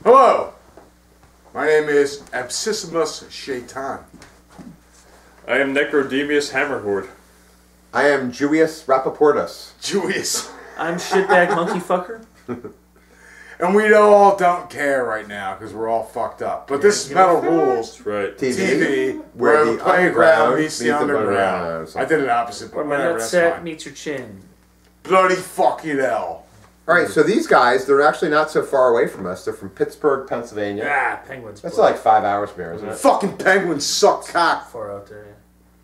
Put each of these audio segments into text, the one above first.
Hello, my name is Absissimus Shaitan. I am Necrodemius Hammerhorde. I am Julius Rappaportus. Julius. I'm shitbag monkey fucker. And we all don't care right now because we're all fucked up. But this is Metal Rules. That's right. TV, where the playground meets the underground. I did it opposite, but Where my whatever, that's nutsack fine. meets your chin. Bloody fucking hell. Alright, so these guys, they're actually not so far away from us. They're from Pittsburgh, Pennsylvania. Ah, penguins. That's boy. like 5 hours from here, isn't it? Fucking penguins suck cock. Far out there, yeah.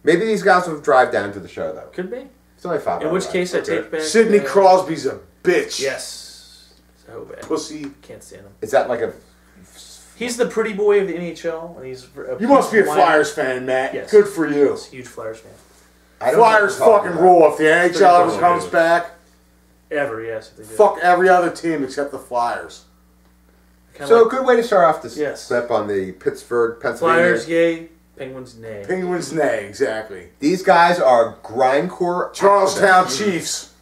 Maybe these guys will drive down to the show, though. Could be. It's only 5 hours. In which case, I Okay. take back... Sidney Crosby's a bitch. Yes. So bad. Pussy. Can't stand him. Is that like a... He's the pretty boy of the NHL, and he's... You must be a Flyers fan, Matt. Yes. Good for you. He's a huge Flyers fan. I don't know Flyers what you're fucking talking rule. If the NHL ever cool. comes back, Ever, yes. If they do. fuck every other team except the Flyers. about. So a good way to start off this Yes. clip on the Pittsburgh, Pennsylvania. Flyers, yay. Penguins, nay. Penguins, nay, exactly. These guys are grindcore... Charlestown activists. Chiefs.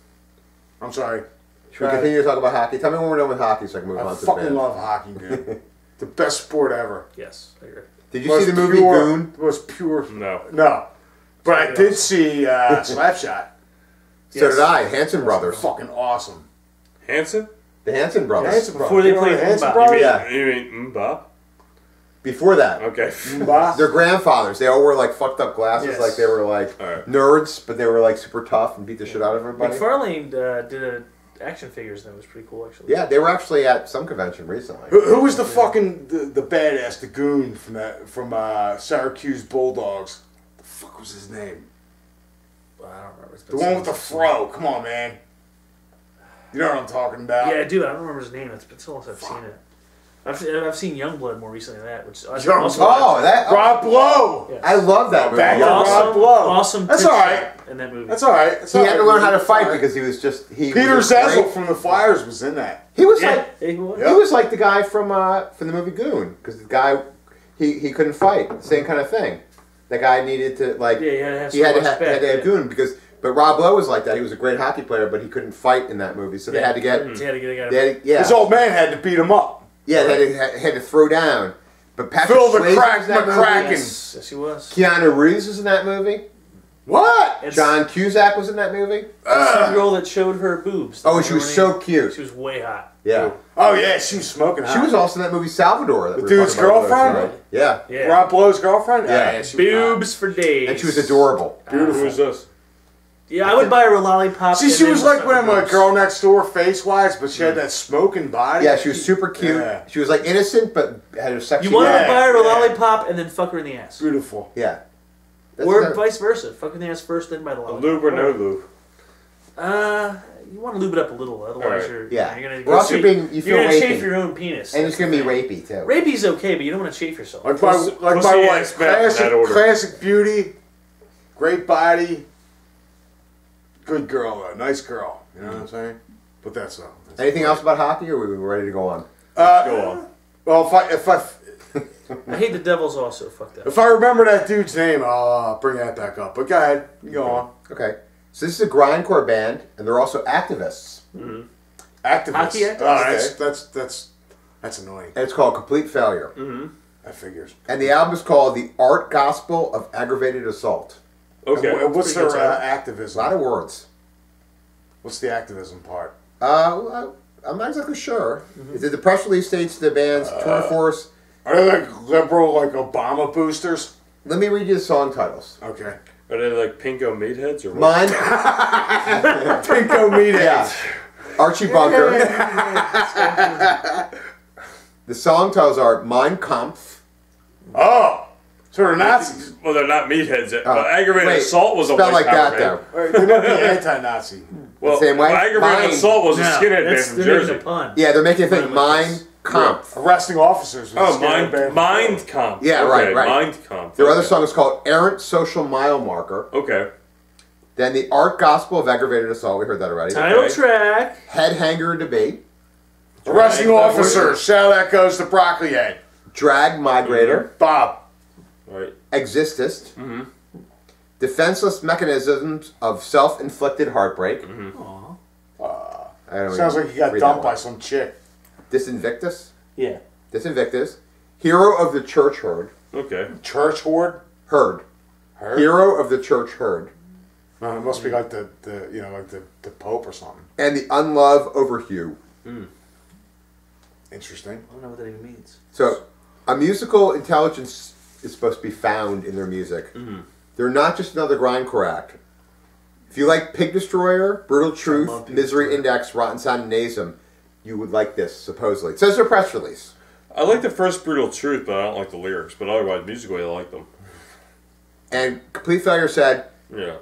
I'm sorry. Should we continue to talk about hockey? Tell me when we're done with hockey so I can move I on to the fucking band. love hockey, dude. The best sport ever. Yes, I agree. Did you see the movie Goon? The most pure. No. No. But I did see Slapshot. So did I. Hanson Brothers. Fucking awesome. Hanson? The Hanson Brothers. Hanson Before they You know played the Hanson Mbop. Brothers? Yeah. You mean Mba? Before that. Okay. Mbah. Their grandfathers, they all wore like fucked up glasses, Yes. like they were like Alright. nerds, but they were like super tough and beat the shit out of everybody. McFarlane did action figures, and that was pretty cool, actually. Yeah, they were actually at some convention recently. Who was the fucking the badass, the goon from Syracuse Bulldogs? The fuck was his name? I don't remember. It's The been one so with the long. fro. Come on, man. You know what I'm talking about? Yeah, I do. I don't remember his name. It's been so long since I've seen it. I've seen Youngblood more recently than that, which I Young- also Oh, that Rob Blow. yeah. I love that movie. Back Yeah. up. Rob Blow. Awesome. That's tip all right. shot in that movie. That's all right. That's He all had right. to learn how to All fight right. because he was just Peter was Zezel great. from the Flyers was in that. He was Yeah, like he was. Yeah. he was like the guy from the movie Goon because the guy he couldn't fight. Same kind of thing. The guy needed to like Yeah, you had to have he had to some have, respect, had yeah. Goon because. But Rob Lowe was like that. He was a great hockey player, but he couldn't fight in that movie. So they had to get. He had to get a guy. They had to, yeah. His old man had to beat him up. Yeah, they had to throw down. But Patrick Phil the Swayze Crack was in that movie. McCracken. Yes, he was. Keanu Reeves was in that movie. What? And John Cusack was in that movie. some girl that showed her boobs. Oh, she was so cute. She was way hot. Yeah. Oh yeah, she was smoking hot. She was also in that movie Salvador. That The we were dude's talking about girlfriend? earlier. Yeah. Yeah. Rob Blow's girlfriend? Yeah. she was hot. Boobs for days. And she was adorable. Beautiful. Who is this? Yeah, I would buy her a lollipop. See, and she then was like suck one her of my boobs. girl next door face-wise, but she had that smoking body. Yeah, she was super cute. Yeah. She was like innocent, but had a sexy. You wanted Yeah, to buy her a yeah. lollipop and then fuck her in the ass. Beautiful. Yeah. That's Or that- vice versa. Fuck her in the ass first, then buy the A lollipop. lube or no lube? You want to lube it up a little, otherwise Alright. you're Yeah. You're gonna Or else chafe- you're being- you feel you're gonna rapey. chafe your own penis. and it's gonna be rapey too. Rapey's okay, but you don't want to chafe yourself. Like my Pussy wife, ass back in that order. classic beauty, great body, good girl though, nice girl. You know what I'm saying? But that's all. Anything else about hockey, or are we ready to go on? Go on. Well, if I hate the Devils also. Fuck that. I remember that dude's name, I'll bring that back up. But go ahead, you go on. Okay. So this is a grindcore band, and they're also activists, Activists. Hockey activists? Oh, that's annoying. and it's called Complete Failure. That figures. And the album is called The Art Gospel of Aggravated Assault. Okay. And what's their Pretty good title. A activism? lot of words. What's the activism part? I'm not exactly sure. The press release states the band's tour force. Are they like liberal, like Obama boosters? Let me read you the song titles. Okay. Are they like pinko meatheads or what? Mine, Pinko meeting. yeah. Archie Bunker. The song titles are Mein Kampf. Oh, so they're Nazis. Well, they're not meatheads. But aggravated wait, assault was a spelled white like power that band. though. Right, they might be anti-Nazi. Well, same way? aggravated Mine. assault was a No, skinhead band that's from they're making Jersey. a pun. Yeah, they're making a thing. Mein Kampf. Arresting officers. with Oh, a skinhead band. mind comp. Yeah, okay, right. Mind comp. Their okay. other song is called Errant Social Mile Marker. Okay. Then The Art Gospel of Aggravated Assault. We heard that already. Title Okay. track. Head Hanger Debate. Arresting Right. officers. Shout that goes to Broccoli Head. Drag Migrator. Bob. All right. Existist. Defenseless Mechanisms of Self-Inflicted Heartbreak. Aw. I don't Sounds even like you got read dumped that by one. some chick. Disinvictus. Yeah. That's Invictus. Hero of the Church Herd. Okay. Church horde. Herd. Herd? Hero of the Church Herd. It must be like the Pope or something. And the Unlove Overhue. Interesting. I don't know what that even means. So, a musical intelligence is supposed to be found in their music. They're not just another grindcore act. If you like Pig Destroyer, Brutal Truth, Misery Index, Rotten Sound, and Nasum, you would like this, supposedly. It says their press release. I like the first Brutal Truth, but I don't like the lyrics. But otherwise, musically, I like them. And Complete Failure said, Yeah.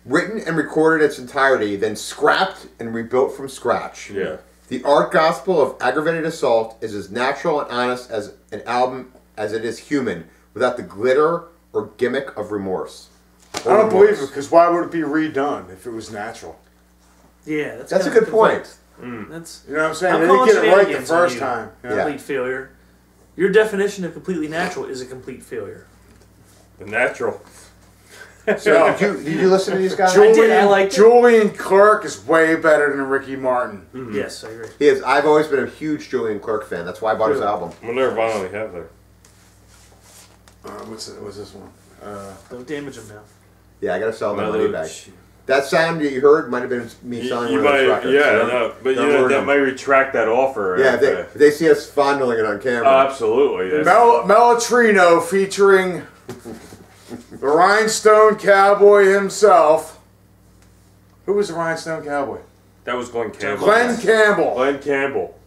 written and recorded in its entirety, then scrapped and rebuilt from scratch. Yeah. The art gospel of Aggravated Assault is as natural and honest as an album as it is human, without the glitter or gimmick of remorse. I don't believe it, because why would it be redone if it was natural? Yeah, That's kind a of good point. That's You know what I'm saying? I'm They didn't calling get it right the shenanigans on first you. time. You know? Yeah. complete failure. Your definition of completely natural is a complete failure. The natural. So, did you listen to these guys? I did, I liked it. Julian Clerk is way better than Ricky Martin. Yes, I agree. He is. I've always been a huge Julian Clerk fan. That's why I bought his Really? album. What other vinyl do we have there? What's this one? Don't damage them now. Yeah, I gotta sell my money Another- back. That sound that you heard might have been me selling You one of those might, records. yeah, so no, but don't you know, ruin that them. might retract that offer. Yeah, they see us fondling it on camera. Absolutely. Yes. Melatrino featuring the Rhinestone Cowboy himself. Who was the Rhinestone Cowboy? That was Glenn Campbell. Glenn Campbell. Glenn Campbell.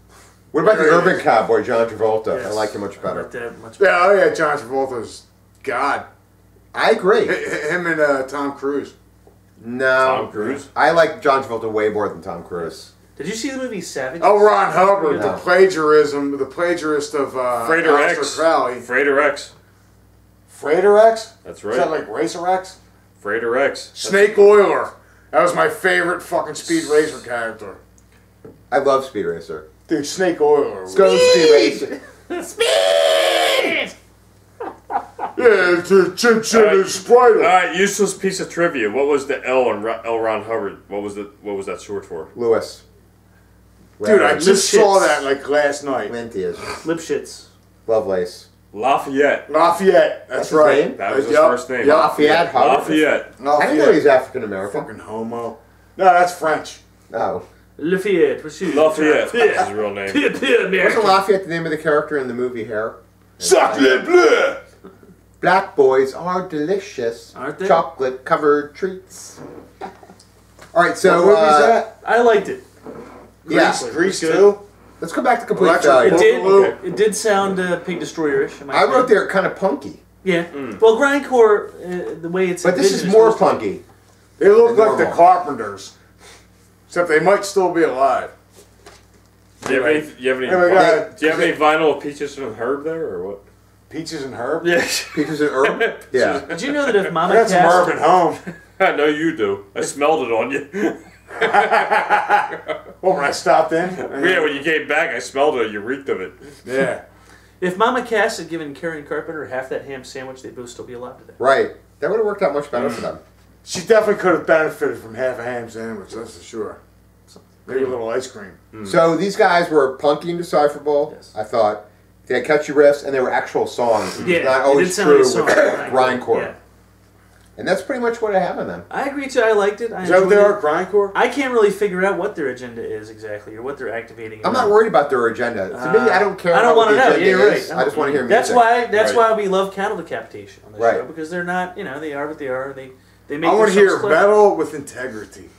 What about the There he Urban is. Cowboy, John Travolta? I Yes. like him much I better. like that much better. Yeah, oh yeah, John Travolta's God. I agree. Him and Tom Cruise. No. Tom Cruise. I like John Travolta way more than Tom Cruise. Did you see the movie Savage? Oh, Ron Hubbard, No. the plagiarist of Freighter Aleister X. Crowley. Freighter X. Freighter X? That's Is right. that like Racer X? Freighter X. Snake Oiler. That was my favorite fucking Speed Racer character. I love Speed Racer. Dude, Snake Oiler. was- Go Speed Racer. Yeah, it's a Chim Chim and Sprite. Alright, useless piece of trivia. What was the L in L. Ron Hubbard? What was that short for? Lewis. Dude, I Lip just shits. saw that like last night. Lentias. Lipschitz. Lovelace. Lafayette. Lafayette. That's That's his right. name? That was his Yup, first name. yup. Lafayette Hubbard. Lafayette. I didn't know he's African American. Fucking homo. No, that's French. Oh. Lafayette. Pursuit. Lafayette. That's his real name. Wasn't Lafayette the name of the character in the movie Hair? Sacre bleu! Black boys are delicious. Aren't they? Chocolate covered treats. Alright, so What movie is that? I liked it. yeah, Grease Good. 2? let's go back to Complete Electric Failure. It did. Boogaloo. It did sound Pig Destroyer-ish. I wrote there kind of punky, Yeah. Well, grindcore, the way it's. but this is envisioned more supposed to be- punky. They look They're like the normal. Carpenters. Except they might still be alive. Do you have any, Anyway, do you have any vinyl of Peaches and Herb there, or what? Peaches and Herb? Yes. Peaches and Herb? Yeah. Did you know that if I Mama got some herb at Cass... home. I know you do. I smelled it on you. Well, when I stopped in? Yeah, when you came back, I smelled it. You reeked of it. Yeah. If Mama Cass had given Karen Carpenter half that ham sandwich, they'd both still be alive today. Right. That would have worked out much better for them. She definitely could have benefited from half a ham sandwich, that's for sure. Maybe a little ice cream. So these guys were punky and decipherable. Yes. I thought they had catchy riffs and they were actual songs. which is Yeah, not it always did sound true like a song. with grindcore. Yeah. And that's pretty much what I have on them. I agree too. I liked it. I Is that what enjoyed they it. are, grindcore? I can't really figure out what their agenda is exactly, or what they're activating. I'm not worried about their agenda. To me, I don't care I don't about what wanna the know. agenda Yeah, you're is. right. I just want to hear music. That's Right. why we love cattle decapitation on this Right. show, because they're not, they are what they are. They make. I want their to songs hear clever. metal with integrity.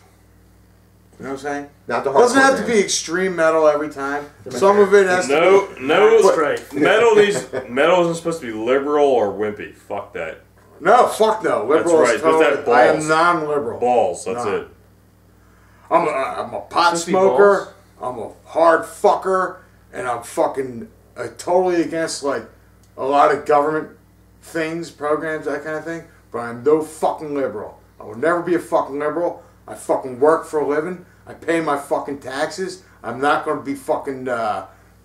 You know what I'm saying? Not the It doesn't hardcore have to band. be extreme metal every time. Some of it has to be. No, That's right. metal isn't supposed to be liberal or wimpy. Fuck that. No, fuck no. Liberal right, is but that totally. I am balls. non-liberal. Balls, that's No. it. I'm a pot Supposed to be smoker. I'm a hard fucker, and I'm fucking totally against like a lot of government things, programs, that kind of thing. But I'm no fucking liberal. I will never be a fucking liberal. I fucking work for a living. I pay my fucking taxes. I'm not going to be fucking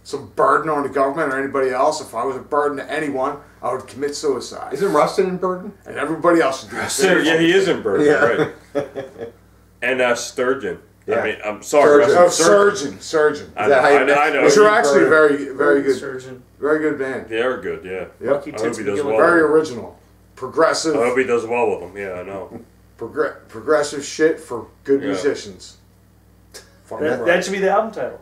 some burden on the government or anybody else. If I was a burden to anyone, I would commit suicide. Isn't Rustin in Burden? And everybody else would do the So, same. yeah, he is in Burden, Yeah. right. And Sturgeon. Yeah. I mean, I'm sorry. Surgeon. I Is that how you know. I know. Which are actually very good. Surgeon. Very good band. They are good, yeah. Yep. I hope he does well. Very original. Progressive. I hope he does well with them. Yeah, I know. Progressive shit for good Yeah. musicians. That should be the album title.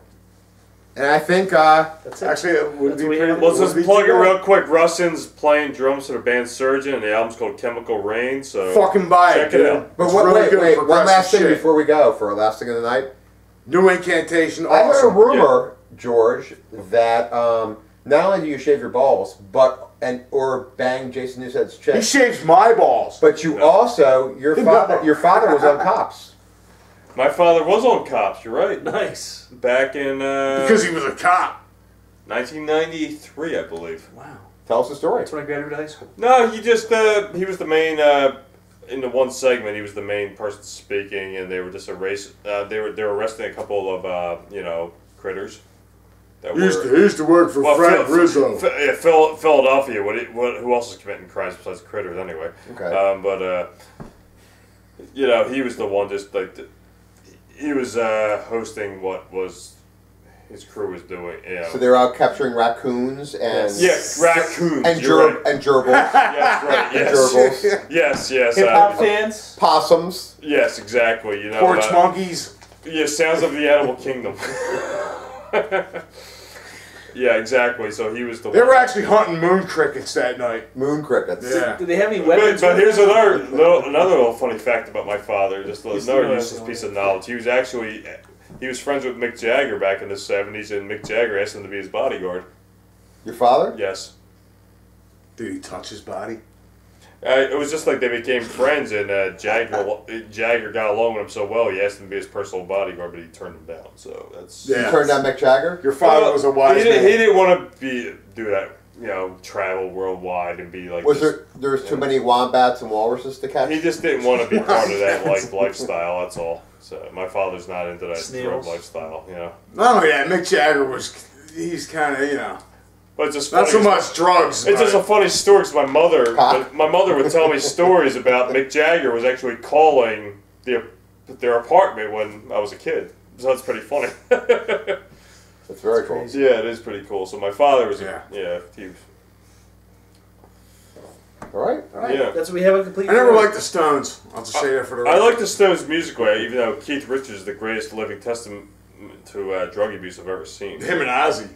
And I think That's it. Actually, it would That's be what we pretty. have. Let's would just be plug it too bad. real quick. Rustin's playing drums for the band Surgeon, and the album's called Chemical Rain. So Fucking buy check it, it dude. out. but It's what, really good wait, one progressive last thing shit. before we go for our last thing of the night. New Incantation. I heard a Awesome. rumor, George, that not only do you shave your balls, but or bang Jason Newsted's He chest, shaves my balls. but you No. also your father was on Cops. My father was on Cops. You're right. Nice. Back in Because he was a cop. 1993, I believe. Wow. Tell us the story. That's when I graduated high school. No, he just he was the main in the one segment. He was the main person speaking, and they were just they were arresting a couple of critters. That He used to work for Frank Rizzo. Philadelphia. Who else is committing crimes besides critters anyway? Okay. He was the one just like he was hosting what was his crew was doing. So they're out capturing raccoons and raccoons and right. gerbils. Yes, right. And Yes. gerbils. Yes. Hip hop fans. Possums. Yes, exactly. Porch monkeys. Yeah, sounds of the animal kingdom. Yeah, exactly. So he was the. They one. were actually hunting moon crickets that night. Moon crickets. Yeah. Do they have any weapons? But here's another little funny fact about my father. Just He's another the useless one. piece of knowledge. He was friends with Mick Jagger back in the 70s, and Mick Jagger asked him to be his bodyguard. Your father? Yes. Did he touch his body? It was just like they became friends, and Jagger got along with him so well, he asked him to be his personal bodyguard, but he turned him down. So that's You turned down Mick Jagger? Your father was a wise man. He didn't want to do that, travel worldwide and be like. Was there's too many wombats and walruses to catch? He just didn't want to be part of that lifestyle. That's all. So my father's not into that drug lifestyle. Not only that, Mick Jagger he's kind of, But it's just not so funny. much drugs. It's just a funny story because my mother would tell me stories about Mick Jagger was actually calling their apartment when I was a kid. So that's pretty funny. That's very cool. Yeah, it is pretty cool. So my father was, he was, All right. yeah. That's what we have a complete. I never liked the Stones. I'll just say that for the I record. like the Stones musically, even though Keith Richards is the greatest living testament to drug abuse I've ever seen. Him and Ozzy.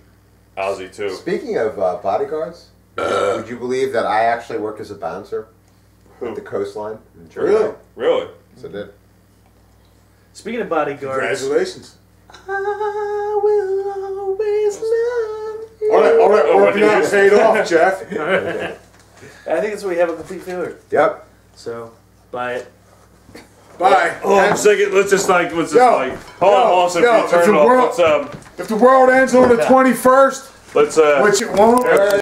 Ozzy too. Speaking of bodyguards, would you believe that I actually worked as a bouncer at the coastline in Jersey? Really? Really? Yes, I did. Speaking of bodyguards, Congratulations. I will always love you. All that Oh, working out paid off, Jeff. I think that's what we have a complete failure. Yep. So, buy it. Bye. Oh, I'm sick. Let's just hold on, Austin, if if you turn it off. if the world ends on the 21st, Let's which it won't.